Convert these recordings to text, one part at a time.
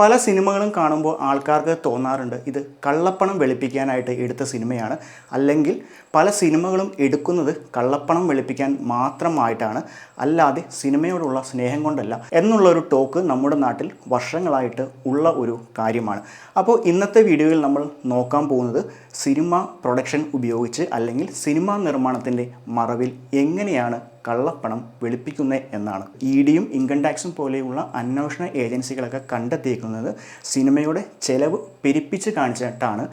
പല സിനിമകളും കാണുമ്പോൾ ആൾക്കാർക്ക് തോന്നാറുണ്ട് ഇത് കള്ളപ്പണം വെളുപ്പിക്കാനായിട്ട് എടുത്ത സിനിമയാണ്, അല്ലെങ്കിൽ പല സിനിമകളും എടുക്കുന്നത് കള്ളപ്പണം വെളുപ്പിക്കാൻ മാത്രമായിട്ടാണ്, അല്ലാതെ സിനിമയോടുള്ള സ്നേഹം കൊണ്ടല്ല എന്നുള്ളൊരു ടോക്ക് നമ്മുടെ നാട്ടിൽ വർഷങ്ങളായിട്ട് ഉള്ള ഒരു കാര്യമാണ്. അപ്പോൾ ഇന്നത്തെ വീഡിയോയിൽ നമ്മൾ നോക്കാൻ പോകുന്നത് സിനിമ പ്രൊഡക്ഷൻ ഉപയോഗിച്ച് അല്ലെങ്കിൽ സിനിമാ നിർമ്മാണത്തിൻ്റെ മറവിൽ എങ്ങനെയാണ് കള്ളപ്പണം വെളുപ്പിക്കുന്നത് എന്നാണ്. ഇഡിയും ഇൻകം ടാക്സും പോലെയുള്ള അന്വേഷണ ഏജൻസികളൊക്കെ കണ്ടെത്തിയിരിക്കുന്നത് സിനിമയുടെ ചെലവ് പെരുപ്പിച്ച് കാണിച്ചിട്ടാണ്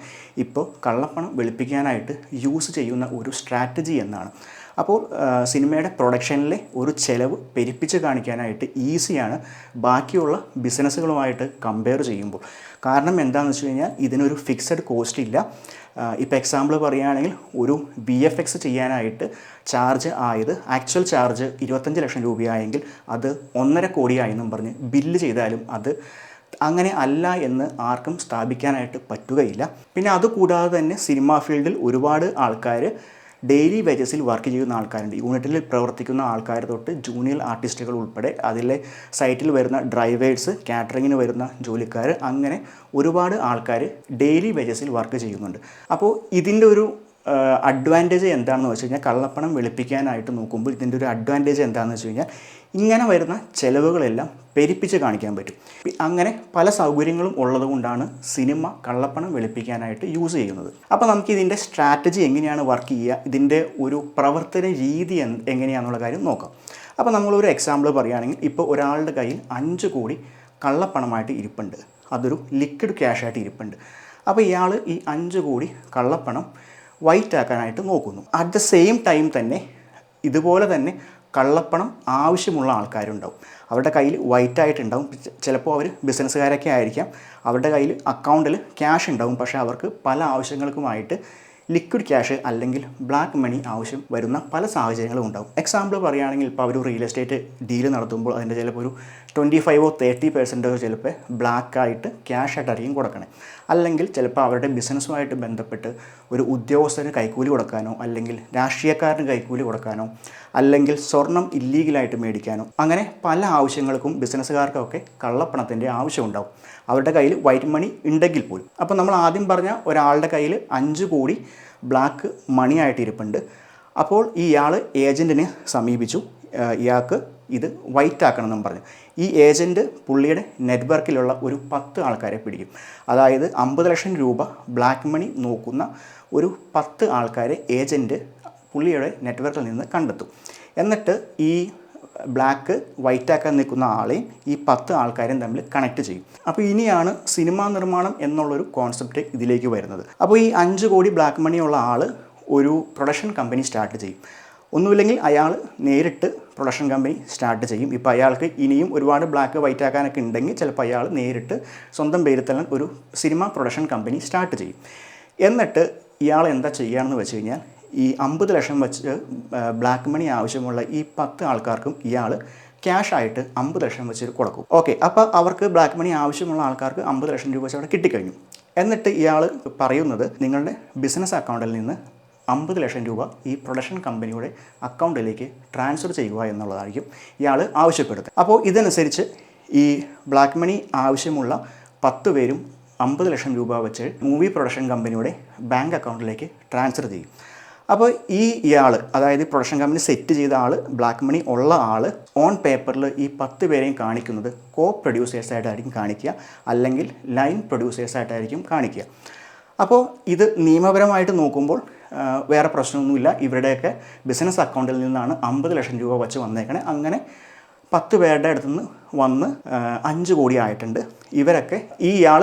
ഇപ്പോൾ കള്ളപ്പണം വെളുപ്പിക്കാനായിട്ട് യൂസ് ചെയ്യുന്ന ഒരു സ്ട്രാറ്റജി എന്നാണ്. അപ്പോൾ സിനിമയുടെ പ്രൊഡക്ഷനിലെ ഒരു ചെലവ് പെരുപ്പിച്ച് കാണിക്കാനായിട്ട് ഈസിയാണ് ബാക്കിയുള്ള ബിസിനസ്സുകളുമായിട്ട് കമ്പയർ ചെയ്യുമ്പോൾ. കാരണം എന്താണെന്ന് വെച്ച് കഴിഞ്ഞാൽ ഇതിനൊരു ഫിക്സഡ് കോസ്റ്റ് ഇല്ല. ഇപ്പോൾ എക്സാമ്പിൾ പറയുകയാണെങ്കിൽ ഒരു VFX ചെയ്യാനായിട്ട് ചാർജ് ആയത് ആക്ച്വൽ ചാർജ് 25 ലക്ഷം രൂപയായെങ്കിൽ അത് 1.5 കോടിയായെന്നും പറഞ്ഞ് ബില്ല് ചെയ്താലും അത് അങ്ങനെ അല്ല എന്ന് ആർക്കും സ്ഥാപിക്കാനായിട്ട് പറ്റുകയില്ല. പിന്നെ അതുകൂടാതെ തന്നെ സിനിമാ ഫീൽഡിൽ ഒരുപാട് ആൾക്കാർ ഡെയിലി വേജസിൽ വർക്ക് ചെയ്യുന്ന ആൾക്കാരുണ്ട്. യൂണിറ്റിൽ പ്രവർത്തിക്കുന്ന ആൾക്കാർ തൊട്ട് ജൂനിയർ ആർട്ടിസ്റ്റുകൾ ഉൾപ്പെടെ അതിലെ സൈറ്റിൽ വരുന്ന ഡ്രൈവേഴ്സ്, കാറ്ററിങ്ങിന് വരുന്ന ജോലിക്കാർ, അങ്ങനെ ഒരുപാട് ആൾക്കാർ ഡെയിലി വേജസിൽ വർക്ക് ചെയ്യുന്നുണ്ട്. അപ്പോൾ ഇതിൻ്റെ ഒരു അഡ്വാൻറ്റേജ് എന്താണെന്ന് വെച്ച് കഴിഞ്ഞാൽ, കള്ളപ്പണം വെളുപ്പിക്കാനായിട്ട് നോക്കുമ്പോൾ ഇതിൻ്റെ ഒരു അഡ്വാൻറ്റേജ് എന്താണെന്ന് വെച്ച് കഴിഞ്ഞാൽ, ഇങ്ങനെ വരുന്ന ചിലവുകളെല്ലാം പെരുപ്പിച്ച് കാണിക്കാൻ പറ്റും. അങ്ങനെ പല സൗകര്യങ്ങളും ഉള്ളതുകൊണ്ടാണ് സിനിമ കള്ളപ്പണം വെളുപ്പിക്കാനായിട്ട് യൂസ് ചെയ്യുന്നത്. അപ്പോൾ നമുക്ക് ഇതിൻ്റെ സ്ട്രാറ്റജി എങ്ങനെയാണ് വർക്ക് ചെയ്യുക, ഇതിൻ്റെ ഒരു പ്രവർത്തന രീതി എങ്ങനെയാണെന്നുള്ള കാര്യം നോക്കാം. അപ്പോൾ നമ്മളൊരു എക്സാമ്പിൾ പറയുകയാണെങ്കിൽ, ഇപ്പോൾ ഒരാളുടെ കയ്യിൽ 5 കോടി കള്ളപ്പണമായിട്ട് ഇരിപ്പുണ്ട്, അതൊരു ലിക്വിഡ് ക്യാഷായിട്ട് ഇരിപ്പുണ്ട്. അപ്പോൾ ഇയാൾ ഈ 5 കോടി കള്ളപ്പണം വൈറ്റ് ആക്കാനായിട്ട് നോക്കുന്നു. അറ്റ് ദ സെയിം ടൈം തന്നെ ഇതുപോലെ തന്നെ കള്ളപ്പണം ആവശ്യമുള്ള ആൾക്കാരുണ്ടാവും. അവരുടെ കയ്യിൽ വൈറ്റ് ആയിട്ടുണ്ടാവും. ചിലപ്പോൾ അവർ ബിസിനസ്സുകാരൊക്കെ ആയിരിക്കാം. അവരുടെ കയ്യിൽ അക്കൗണ്ടിൽ ക്യാഷ് ഉണ്ടാവും, പക്ഷേ അവർക്ക് പല ആവശ്യങ്ങൾക്കുമായിട്ട് ലിക്വിഡ് ക്യാഷ് അല്ലെങ്കിൽ ബ്ലാക്ക് മണി ആവശ്യം വരുന്ന പല സാഹചര്യങ്ങളും ഉണ്ടാവും. എക്സാമ്പിൾ പറയുകയാണെങ്കിൽ, ഇപ്പോൾ അവർ റിയൽ എസ്റ്റേറ്റ് ഡീൽ നടത്തുമ്പോൾ അതിൻ്റെ ചിലപ്പോൾ ഒരു 25 or 30% ചിലപ്പോൾ ബ്ലാക്കായിട്ട് ക്യാഷായിട്ടായിരിക്കും കൊടുക്കണേ. അല്ലെങ്കിൽ ചിലപ്പോൾ അവരുടെ ബിസിനസ്സുമായിട്ട് ബന്ധപ്പെട്ട് ഒരു ഉദ്യോഗസ്ഥന് കൈക്കൂലി കൊടുക്കാനോ, അല്ലെങ്കിൽ രാഷ്ട്രീയക്കാരന് കൈക്കൂലി കൊടുക്കാനോ, അല്ലെങ്കിൽ സ്വർണം ഇല്ലീഗലായിട്ട് മേടിക്കാനോ, അങ്ങനെ പല ആവശ്യങ്ങൾക്കും ബിസിനസ്സുകാർക്കൊക്കെ കള്ളപ്പണത്തിൻ്റെ ആവശ്യമുണ്ടാവും, അവരുടെ കയ്യിൽ വൈറ്റ് മണി ഉണ്ടെങ്കിൽ പോലും. അപ്പോൾ നമ്മൾ ആദ്യം പറഞ്ഞ ഒരാളുടെ കയ്യിൽ 5 കോടി ബ്ലാക്ക് മണി ആയിട്ട് ഇരിപ്പുണ്ട്. അപ്പോൾ ഇയാൾ ഏജൻറ്റിനെ സമീപിച്ചു, ഇയാൾക്ക് ഇത് വൈറ്റ് ആക്കണമെന്നും പറഞ്ഞു. ഈ ഏജൻറ്റ് പുള്ളിയുടെ നെറ്റ്വർക്കിലുള്ള ഒരു 10 ആൾക്കാരെ പിടിക്കും. അതായത് 50 ലക്ഷം രൂപ ബ്ലാക്ക് മണി നോക്കുന്ന ഒരു 10 ആൾക്കാരെ ഏജൻറ്റ് പുള്ളിയുടെ നെറ്റ്വർക്കിൽ നിന്ന് കണ്ടെത്തും. എന്നിട്ട് ഈ ബ്ലാക്ക് വൈറ്റ് ആക്കാൻ നിൽക്കുന്ന ആളെയും ഈ 10 ആൾക്കാരെയും തമ്മിൽ കണക്ട് ചെയ്യും. അപ്പോൾ ഇനിയാണ് സിനിമാ നിർമ്മാണം എന്നുള്ളൊരു കോൺസെപ്റ്റ് ഇതിലേക്ക് വരുന്നത്. അപ്പോൾ ഈ 5 കോടി ബ്ലാക്ക് മണിയുള്ള ആൾ ഒരു പ്രൊഡക്ഷൻ കമ്പനി സ്റ്റാർട്ട് ചെയ്യും. ഒന്നുമില്ലെങ്കിൽ അയാൾ നേരിട്ട് പ്രൊഡക്ഷൻ കമ്പനി സ്റ്റാർട്ട് ചെയ്യും. ഇപ്പോൾ അയാൾക്ക് ഇനിയും ഒരുപാട് ബ്ലാക്ക് വൈറ്റ് ആക്കാനൊക്കെ ഉണ്ടെങ്കിൽ ചിലപ്പോൾ അയാൾ നേരിട്ട് സ്വന്തം പേരിൽ തന്നെ ഒരു സിനിമ പ്രൊഡക്ഷൻ കമ്പനി സ്റ്റാർട്ട് ചെയ്യും. എന്നിട്ട് ഇയാൾ എന്താ ചെയ്യുകയാണെന്ന് വെച്ച് കഴിഞ്ഞാൽ, ഈ 50 ലക്ഷം വെച്ച് ബ്ലാക്ക് മണി ആവശ്യമുള്ള ഈ 10 ആൾക്കാർക്കും ഇയാൾ ക്യാഷായിട്ട് 50 ലക്ഷം വെച്ച് കൊടുക്കും. ഓക്കെ, അപ്പോൾ അവർക്ക് ബ്ലാക്ക് മണി ആവശ്യമുള്ള ആൾക്കാർക്ക് 50 ലക്ഷം രൂപ വെച്ച് അവിടെ കിട്ടിക്കഴിഞ്ഞു. എന്നിട്ട് ഇയാൾ പറയുന്നത്, നിങ്ങളുടെ ബിസിനസ് അക്കൗണ്ടിൽ നിന്ന് 50 ലക്ഷം രൂപ ഈ പ്രൊഡക്ഷൻ കമ്പനിയുടെ അക്കൗണ്ടിലേക്ക് ട്രാൻസ്ഫർ ചെയ്യുക എന്നുള്ളതായിരിക്കും ഇയാൾ ആവശ്യപ്പെടുന്നത്. അപ്പോൾ ഇതനുസരിച്ച് ഈ ബ്ലാക്ക് മണി ആവശ്യമുള്ള 10 പേരും 50 ലക്ഷം രൂപ വെച്ച് മൂവി പ്രൊഡക്ഷൻ കമ്പനിയുടെ ബാങ്ക് അക്കൗണ്ടിലേക്ക് ട്രാൻസ്ഫർ ചെയ്യും. അപ്പോൾ ഇയാൾ, അതായത് പ്രൊഡക്ഷൻ കമ്പനി സെറ്റ് ചെയ്ത ആൾ, ബ്ലാക്ക് മണി ഉള്ള ആൾ ഓൺ പേപ്പറിൽ ഈ 10 പേരെയും കാണിക്കുന്നത് കോ പ്രൊഡ്യൂസേഴ്സായിട്ടായിരിക്കും കാണിക്കുക, അല്ലെങ്കിൽ ലൈൻ പ്രൊഡ്യൂസേഴ്സായിട്ടായിരിക്കും കാണിക്കുക. അപ്പോൾ ഇത് നിയമപരമായിട്ട് നോക്കുമ്പോൾ വേറെ പ്രശ്നമൊന്നുമില്ല. ഇവരുടെയൊക്കെ ബിസിനസ് അക്കൗണ്ടിൽ നിന്നാണ് 50 ലക്ഷം രൂപ വെച്ച് വന്നേക്കണേ. അങ്ങനെ 10 പേരുടെ അടുത്തുനിന്ന് വന്ന് 5 കോടി ആയിട്ടുണ്ട്. ഇവരൊക്കെ ഇയാൾ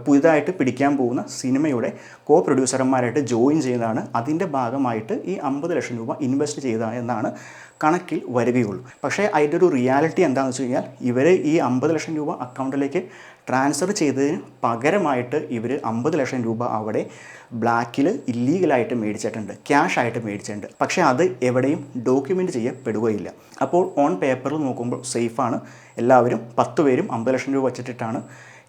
പുതുതായിട്ട് പിടിക്കാൻ പോകുന്ന സിനിമയുടെ കോ പ്രൊഡ്യൂസർമാരായിട്ട് ജോയിൻ ചെയ്തതാണ്. അതിൻ്റെ ഭാഗമായിട്ട് ഈ 50 ലക്ഷം രൂപ ഇൻവെസ്റ്റ് ചെയ്ത എന്നാണ് കണക്കിൽ വരികയുള്ളൂ. പക്ഷേ അതിൻ്റെ ഒരു റിയാലിറ്റി എന്താണെന്ന് വെച്ച് കഴിഞ്ഞാൽ, ഇവർ ഈ 50 ലക്ഷം രൂപ അക്കൗണ്ടിലേക്ക് ട്രാൻസ്ഫർ ചെയ്തതിന് പകരമായിട്ട് ഇവർ 50 ലക്ഷം രൂപ അവിടെ ബ്ലാക്കിൽ ഇല്ലീഗലായിട്ട് മേടിച്ചിട്ടുണ്ട്, ക്യാഷായിട്ട് മേടിച്ചിട്ടുണ്ട്. പക്ഷേ അത് എവിടെയും ഡോക്യുമെൻറ്റ് ചെയ്യപ്പെടുകയില്ല. അപ്പോൾ ഓൺ പേപ്പറിൽ നോക്കുമ്പോൾ സേഫാണ്. എല്ലാവരും 10 പേരും 50 ലക്ഷം രൂപ വെച്ചിട്ടാണ്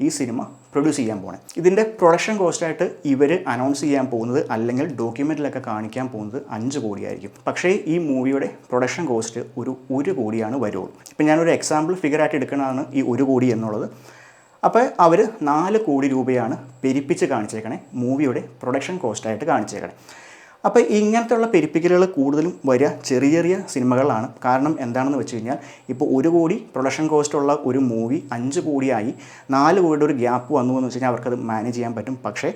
ഈ സിനിമ പ്രൊഡ്യൂസ് ചെയ്യാൻ പോകുന്നത്. ഇതിൻ്റെ പ്രൊഡക്ഷൻ കോസ്റ്റായിട്ട് ഇവർ അനൗൺസ് ചെയ്യാൻ പോകുന്നത്, അല്ലെങ്കിൽ ഡോക്യുമെൻറ്റിലൊക്കെ കാണിക്കാൻ പോകുന്നത് 5 കോടിയായിരിക്കും. പക്ഷേ ഈ മൂവിയുടെ പ്രൊഡക്ഷൻ കോസ്റ്റ് ഒരു 1 കോടിയാണ് വരുള്ളൂ. ഇപ്പം ഞാനൊരു എക്സാമ്പിൾ ഫിഗറായിട്ട് എടുക്കുന്നതാണ് ഈ 1 കോടി എന്നുള്ളത്. അപ്പോൾ അവർ 4 കോടി രൂപയാണ് പെരുപ്പിച്ച് കാണിച്ചേക്കണേ, മൂവിയുടെ പ്രൊഡക്ഷൻ കോസ്റ്റായിട്ട് കാണിച്ചേക്കണേ. അപ്പോൾ ഇങ്ങനത്തെയുള്ള പെരുപ്പിക്കലുകൾ കൂടുതലും വരിക ചെറിയ ചെറിയ സിനിമകളിലാണ്. കാരണം എന്താണെന്ന് വെച്ച് കഴിഞ്ഞാൽ ഇപ്പോൾ 1 കോടി പ്രൊഡക്ഷൻ കോസ്റ്റുള്ള ഒരു മൂവി 5 കോടിയായി 4 കോടിയുടെ ഒരു ഗ്യാപ്പ് വന്നു എന്ന് വെച്ച് കഴിഞ്ഞാൽ അവർക്കത് മാനേജ് ചെയ്യാൻ പറ്റും. പക്ഷേ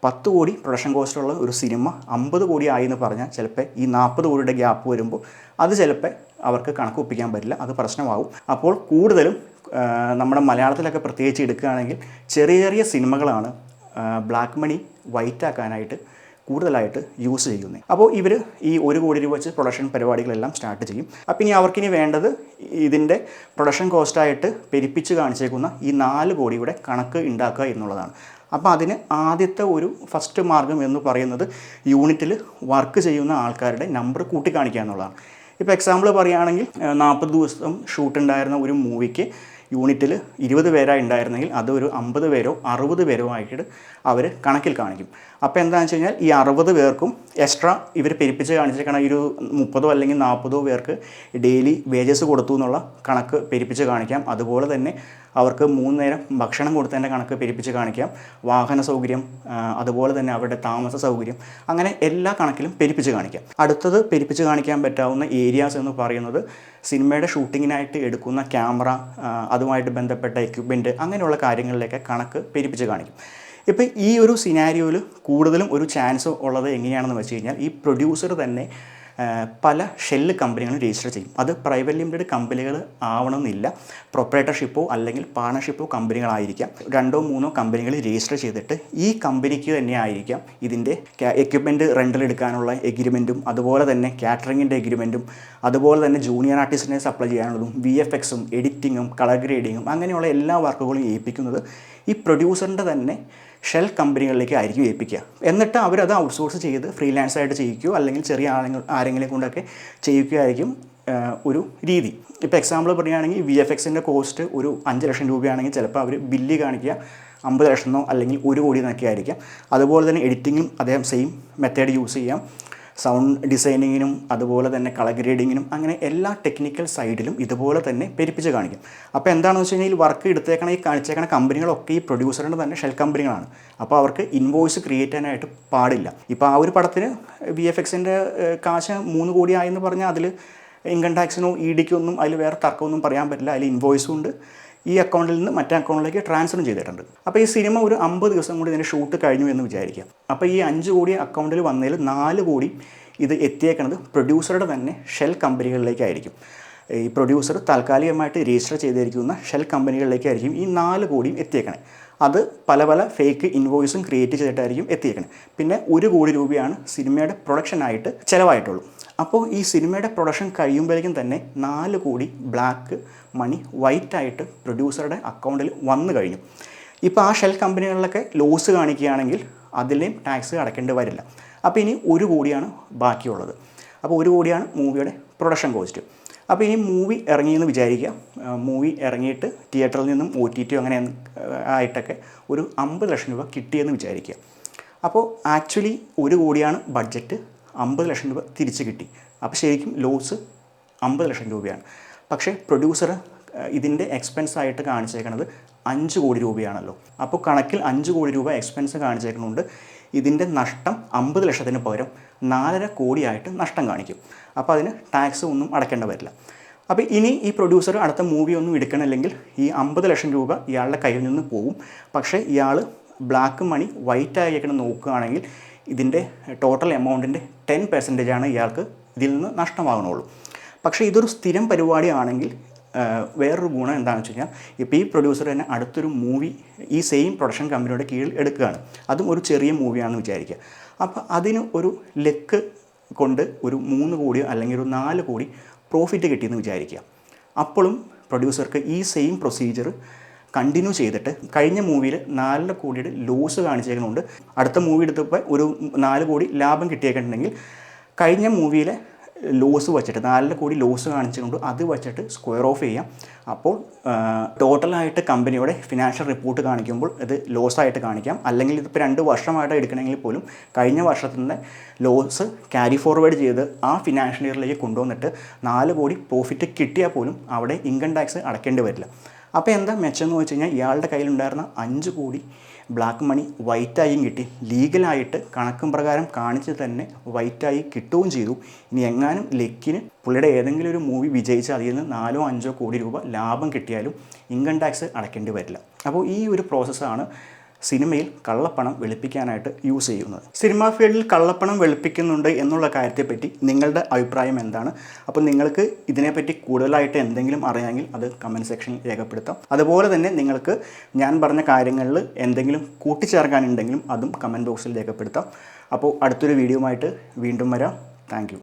10 കോടി പ്രൊഡക്ഷൻ കോസ്റ്റുള്ള ഒരു സിനിമ 50 കോടി ആയി എന്ന് പറഞ്ഞാൽ ചിലപ്പോൾ ഈ 40 കോടിയുടെ ഗ്യാപ്പ് വരുമ്പോൾ അത് ചിലപ്പോൾ അവർക്ക് കണക്ക് ഒപ്പിക്കാൻ പറ്റില്ല, അത് പ്രശ്നമാവും. അപ്പോൾ കൂടുതലും നമ്മുടെ മലയാളത്തിലൊക്കെ പ്രത്യേകിച്ച് എടുക്കുകയാണെങ്കിൽ ചെറിയ ചെറിയ സിനിമകളാണ് ബ്ലാക്ക് മണി വൈറ്റ് ആക്കാനായിട്ട് കൂടുതലായിട്ട് യൂസ് ചെയ്യുന്നത്. അപ്പോൾ ഇവർ ഈ 1 കോടി രൂപ വെച്ച് പ്രൊഡക്ഷൻ പരിപാടികളെല്ലാം സ്റ്റാർട്ട് ചെയ്യും. അപ്പോൾ ഇനി അവർക്കിനി വേണ്ടത് ഇതിൻ്റെ പ്രൊഡക്ഷൻ കോസ്റ്റായിട്ട് പെരുപ്പിച്ച് കാണിച്ചേക്കുന്ന ഈ 4 കോടിയുടെ കണക്ക് ഉണ്ടാക്കുക എന്നുള്ളതാണ്. അപ്പോൾ അതിന് ആദ്യത്തെ ഒരു ഫസ്റ്റ് മാർഗം എന്ന് പറയുന്നത് യൂണിറ്റിൽ വർക്ക് ചെയ്യുന്ന ആൾക്കാരുടെ നമ്പർ കൂട്ടിക്കാണിക്കുക എന്നുള്ളതാണ്. ഇപ്പോൾ എക്സാമ്പിൾ പറയുകയാണെങ്കിൽ 40 ദിവസം ഷൂട്ട് ഉണ്ടായിരുന്ന ഒരു മൂവിക്ക് യൂണിറ്റിൽ 20 പേരായി ഉണ്ടായിരുന്നെങ്കിൽ അത് ഒരു 50 പേരോ 60 പേരോ ആയിട്ട് അവർ കണക്കിൽ കാണിക്കും. അപ്പോൾ എന്താണെന്ന് വെച്ച് കഴിഞ്ഞാൽ ഈ 60 പേർക്കും എക്സ്ട്രാ ഇവർ പെരുപ്പിച്ച് കാണിച്ചേക്കണ ഒരു 30 അല്ലെങ്കിൽ 40 പേർക്ക് ഡെയിലി വേജസ് കൊടുത്തു എന്നുള്ള കണക്ക് പെരുപ്പിച്ച് കാണിക്കാം. അതുപോലെ തന്നെ അവർക്ക് 3 നേരം ഭക്ഷണം കൊടുത്തതിൻ്റെ കണക്ക് പെരുപ്പിച്ച് കാണിക്കാം. വാഹന സൗകര്യം, അതുപോലെ തന്നെ അവരുടെ താമസ സൗകര്യം, അങ്ങനെ എല്ലാ കണക്കിലും പെരുപ്പിച്ച് കാണിക്കാം. അടുത്തത് പെരുപ്പിച്ച് കാണിക്കാൻ പറ്റാവുന്ന ഏരിയാസ് എന്ന് പറയുന്നത് സിനിമയുടെ ഷൂട്ടിങ്ങിനായിട്ട് എടുക്കുന്ന ക്യാമറ, അതുമായിട്ട് ബന്ധപ്പെട്ട എക്യുപ്മെൻറ്റ്, അങ്ങനെയുള്ള കാര്യങ്ങളിലേക്ക് കണക്ക് പെരുപ്പിച്ച് കാണിക്കും. ഇപ്പോൾ ഈ ഒരു സിനാരിയോയിൽ കൂടുതലും ഒരു ചാൻസ് ഉള്ളത് എങ്ങനെയാണെന്ന് വെച്ച് കഴിഞ്ഞാൽ ഈ പ്രൊഡ്യൂസർ തന്നെ പല ഷെല്ല് കമ്പനികളും രജിസ്റ്റർ ചെയ്യും. അത് പ്രൈവറ്റ് ലിമിറ്റഡ് കമ്പനികൾ ആവണമെന്നില്ല, പ്രൊപ്പറേറ്റർഷിപ്പോ അല്ലെങ്കിൽ പാർട്ണർഷിപ്പോ കമ്പനികളായിരിക്കാം. 2-3 കമ്പനികൾ രജിസ്റ്റർ ചെയ്തിട്ട് ഈ കമ്പനിക്ക് തന്നെ ആയിരിക്കാം ഇതിൻ്റെ എക്യുപ്മെൻറ്റ് റെൻ്റൽ എടുക്കാനുള്ള എഗ്രിമെൻറ്റും, അതുപോലെ തന്നെ കാറ്ററിങ്ങിൻ്റെ എഗ്രിമെൻറ്റും, അതുപോലെ തന്നെ ജൂനിയർ ആർട്ടിസ്റ്റിനെ സപ്ലൈ ചെയ്യാനുള്ളതും VFXും എഡിറ്റിങ്ങും കളർ ഗ്രേഡിങ്ങും അങ്ങനെയുള്ള എല്ലാ വർക്കുകളും ഏൽപ്പിക്കുന്നത് ഈ പ്രൊഡ്യൂസറിൻ്റെ തന്നെ ഷെൽ കമ്പനികളിലേക്ക് ആയിരിക്കും ഏൽപ്പിക്കുക. എന്നിട്ട് അവരത് ഔട്ട്സോഴ്സ് ചെയ്ത് ഫ്രീലാൻസായിട്ട് ചെയ്യിക്കുകയോ അല്ലെങ്കിൽ ചെറിയ ആരെങ്കിലും കൊണ്ടൊക്കെ ചെയ്യിക്കുകയായിരിക്കും ഒരു രീതി. ഇപ്പോൾ എക്സാമ്പിൾ പറയുകയാണെങ്കിൽ VFXൻ്റെ കോസ്റ്റ് ഒരു 5 ലക്ഷം രൂപയാണെങ്കിൽ ചിലപ്പോൾ അവർ ബില്ല് കാണിക്കുക 50 ലക്ഷമോ അല്ലെങ്കിൽ 1 കോടി എന്നൊക്കെ ആയിരിക്കാം. അതുപോലെ തന്നെ എഡിറ്റിങ്ങും അദ്ദേഹം സെയിം മെത്തേഡ് യൂസ് ചെയ്യാം. സൗണ്ട് ഡിസൈനിങ്ങിനും അതുപോലെ തന്നെ കളർ ഗ്രേഡിങ്ങിനും അങ്ങനെ എല്ലാ ടെക്നിക്കൽ സൈഡിലും ഇതുപോലെ തന്നെ പെരുപ്പിച്ച് കാണിക്കും. അപ്പോൾ എന്താണെന്ന് വെച്ച് കഴിഞ്ഞാൽ ഈ വർക്ക് എടുത്തേക്കണ ഈ കാണിച്ചേക്കണ കമ്പനികളൊക്കെ ഈ പ്രൊഡ്യൂസറിൻ്റെ തന്നെ ഷെൽ കമ്പനികളാണ്. അപ്പോൾ അവർക്ക് ഇൻവോയ്സ് ക്രിയേറ്റ് ചെയ്യാനായിട്ട് പാടില്ല. ഇപ്പോൾ ആ ഒരു പടത്തിന് VFXൻ്റെ കാശ് 3 കോടി ആയെന്ന് പറഞ്ഞാൽ അതിൽ ഇൻകം ടാക്സിനോ EDക്കോ ഒന്നും അതിൽ വേറെ തർക്കമൊന്നും പറയാൻ പറ്റില്ല. അതിൽ ഇൻവോയ്സും ഉണ്ട്, ഈ അക്കൗണ്ടിൽ നിന്ന് മറ്റേ അക്കൗണ്ടിലേക്ക് ട്രാൻസ്ഫറും ചെയ്തിട്ടുണ്ട്. അപ്പോൾ ഈ സിനിമ ഒരു 50 ദിവസം കൂടി ഇതിൻ്റെ ഷൂട്ട് കഴിഞ്ഞു എന്ന് വിചാരിക്കാം. അപ്പോൾ ഈ 5 കോടി അക്കൗണ്ടിൽ വന്നതിൽ 4 കോടി ഇത് എത്തിയേക്കുന്നത് പ്രൊഡ്യൂസറുടെ തന്നെ ഷെൽ കമ്പനികളിലേക്കായിരിക്കും. ഈ പ്രൊഡ്യൂസർ താൽക്കാലികമായിട്ട് രജിസ്റ്റർ ചെയ്തിരിക്കുന്ന ഷെൽ കമ്പനികളിലേക്കായിരിക്കും ഈ 4 കോടിയും എത്തിയേക്കണേ. അത് പല പല ഫേക്ക് ഇൻവോയ്സും ക്രിയേറ്റ് ചെയ്തിട്ടായിരിക്കും എത്തിയേക്കണേ. പിന്നെ 1 കോടി രൂപയാണ് സിനിമയുടെ പ്രൊഡക്ഷനായിട്ട് ചിലവായിട്ടുള്ളൂ. അപ്പോൾ ഈ സിനിമയുടെ പ്രൊഡക്ഷൻ കഴിയുമ്പോഴേക്കും തന്നെ 4 കോടി ബ്ലാക്ക് മണി വൈറ്റായിട്ട് പ്രൊഡ്യൂസറുടെ അക്കൗണ്ടിൽ വന്നു കഴിഞ്ഞു. ഇപ്പോൾ ആ ഷെൽ കമ്പനികളിലൊക്കെ ലോസ് കാണിക്കുകയാണെങ്കിൽ അതിലെയും ടാക്സ് അടയ്ക്കേണ്ടി വരില്ല. അപ്പോൾ ഇനി 1 കോടിയാണ് ബാക്കിയുള്ളത്. അപ്പോൾ 1 കോടിയാണ് മൂവിയുടെ പ്രൊഡക്ഷൻ കോസ്റ്റ്. അപ്പോൾ ഇനി മൂവി ഇറങ്ങിയെന്ന് വിചാരിക്കുക. മൂവി ഇറങ്ങിയിട്ട് തിയേറ്ററിൽ നിന്നും OTT അങ്ങനെ ആയിട്ടൊക്കെ ഒരു 50 ലക്ഷം രൂപ കിട്ടിയെന്ന് വിചാരിക്കുക. അപ്പോൾ ആക്ച്വലി 1 കോടിയാണ് ബഡ്ജറ്റ്, 50 ലക്ഷം രൂപ തിരിച്ച് കിട്ടി. അപ്പോൾ ശരിക്കും ലോസ് 50 ലക്ഷം രൂപയാണ്. പക്ഷേ പ്രൊഡ്യൂസർ ഇതിൻ്റെ എക്സ്പെൻസ് ആയിട്ട് കാണിച്ചേക്കുന്നത് 5 കോടി രൂപയാണല്ലോ. അപ്പോൾ കണക്കിൽ 5 കോടി രൂപ എക്സ്പെൻസ് കാണിച്ചേക്കുന്നുണ്ട്. ഇതിൻ്റെ നഷ്ടം 50 ലക്ഷത്തിന് പകരം 4.5 കോടിയായിട്ട് നഷ്ടം കാണിക്കും. അപ്പോൾ അതിന് ടാക്സ് ഒന്നും അടയ്ക്കേണ്ടി വരില്ല. അപ്പോൾ ഇനി ഈ പ്രൊഡ്യൂസർ അടുത്ത മൂവി ഒന്നും എടുക്കണില്ലെങ്കിൽ ഈ 50 ലക്ഷം രൂപ ഇയാളുടെ കയ്യിൽ നിന്ന് പോകും. പക്ഷേ ഇയാൾ ബ്ലാക്ക് മണി വൈറ്റ് ആയിരിക്കണം നോക്കുകയാണെങ്കിൽ ഇതിൻ്റെ ടോട്ടൽ എമൗണ്ടിൻ്റെ 10% ഇയാൾക്ക് ഇതിൽ നിന്ന് നഷ്ടമാകണുള്ളൂ. പക്ഷേ ഇതൊരു സ്ഥിരം പരിപാടിയാണെങ്കിൽ വേറൊരു ഗുണം എന്താണെന്ന് വെച്ച് കഴിഞ്ഞാൽ ഇപ്പോൾ ഈ പ്രൊഡ്യൂസർ തന്നെ അടുത്തൊരു മൂവി ഈ സെയിം പ്രൊഡക്ഷൻ കമ്പനിയുടെ കീഴിൽ എടുക്കുകയാണ്, അതും ഒരു ചെറിയ മൂവിയാണെന്ന് വിചാരിക്കുക. അപ്പോൾ അതിന് ഒരു ലെക്ക് കൊണ്ട് ഒരു 3 കോടിയോ അല്ലെങ്കിൽ ഒരു 4 കോടി പ്രോഫിറ്റ് കിട്ടിയെന്ന് വിചാരിക്കുക. അപ്പോഴും പ്രൊഡ്യൂസർക്ക് ഈ സെയിം പ്രൊസീജിയർ കണ്ടിന്യൂ ചെയ്തിട്ട് കഴിഞ്ഞ മൂവിയിൽ 4 കോടിയുടെ ലോസ് കാണിച്ചേക്കുന്നുണ്ട്. അടുത്ത മൂവി എടുത്തപ്പോൾ ഒരു 4 കോടി ലാഭം കിട്ടിയേക്കുന്നുണ്ടെങ്കിൽ കഴിഞ്ഞ മൂവിയിലെ ലോസ് വച്ചിട്ട് 4 കോടി ലോസ് കാണിച്ചുകൊണ്ട് അത് വച്ചിട്ട് സ്ക്വയർ ഓഫ് ചെയ്യാം. അപ്പോൾ ടോട്ടലായിട്ട് കമ്പനിയുടെ ഫിനാൻഷ്യൽ റിപ്പോർട്ട് കാണിക്കുമ്പോൾ ഇത് ലോസായിട്ട് കാണിക്കാം. അല്ലെങ്കിൽ ഇതിപ്പോൾ 2 വർഷമായിട്ട് എടുക്കണമെങ്കിൽ പോലും കഴിഞ്ഞ വർഷത്തിൻ്റെ ലോസ് ക്യാരി ഫോർവേഡ് ചെയ്ത് ആ ഫിനാൻഷ്യൽ ഇയറിലേക്ക് കൊണ്ടുവന്നിട്ട് 4 കോടി പ്രോഫിറ്റ് കിട്ടിയാൽ പോലും അവിടെ ഇൻകം ടാക്സ് അടയ്ക്കേണ്ടി വരില്ല. അപ്പോൾ എന്താ മെച്ചം എന്ന് വെച്ച് കഴിഞ്ഞാൽ ഇയാളുടെ കയ്യിലുണ്ടായിരുന്ന 5 കോടി ബ്ലാക്ക് മണി വൈറ്റായും കിട്ടി, ലീഗലായിട്ട് കണക്കും പ്രകാരം കാണിച്ച് തന്നെ വൈറ്റായി കിട്ടുകയും ചെയ്തു. ഇനി എങ്ങാനും ലക്കിന് പുള്ളിയുടെ ഏതെങ്കിലും ഒരു മൂവി വിജയിച്ചാൽ അതിൽ നിന്ന് 4-5 കോടി രൂപ ലാഭം കിട്ടിയാലും ഇൻകം ടാക്സ് അടയ്ക്കേണ്ടി വരില്ല. അപ്പോൾ ഈ ഒരു പ്രോസസ്സാണ് സിനിമയിൽ കള്ളപ്പണം വെളുപ്പിക്കാനായിട്ട് യൂസ് ചെയ്യുന്നത്. സിനിമാ ഫീൽഡിൽ കള്ളപ്പണം വെളുപ്പിക്കുന്നുണ്ട് എന്നുള്ള കാര്യത്തെപ്പറ്റി നിങ്ങളുടെ അഭിപ്രായം എന്താണ്? അപ്പോൾ നിങ്ങൾക്ക് ഇതിനെപ്പറ്റി കൂടുതലായിട്ട് എന്തെങ്കിലും അറിയാമെങ്കിൽ അത് കമൻറ്റ് സെക്ഷനിൽ രേഖപ്പെടുത്താം. അതുപോലെ തന്നെ നിങ്ങൾക്ക് ഞാൻ പറഞ്ഞ കാര്യങ്ങളിൽ എന്തെങ്കിലും കൂട്ടിച്ചേർക്കാനുണ്ടെങ്കിലും അതും കമൻറ്റ് ബോക്സിൽ രേഖപ്പെടുത്താം. അപ്പോൾ അടുത്തൊരു വീഡിയോയുമായിട്ട് വീണ്ടും വരാം. Thank you.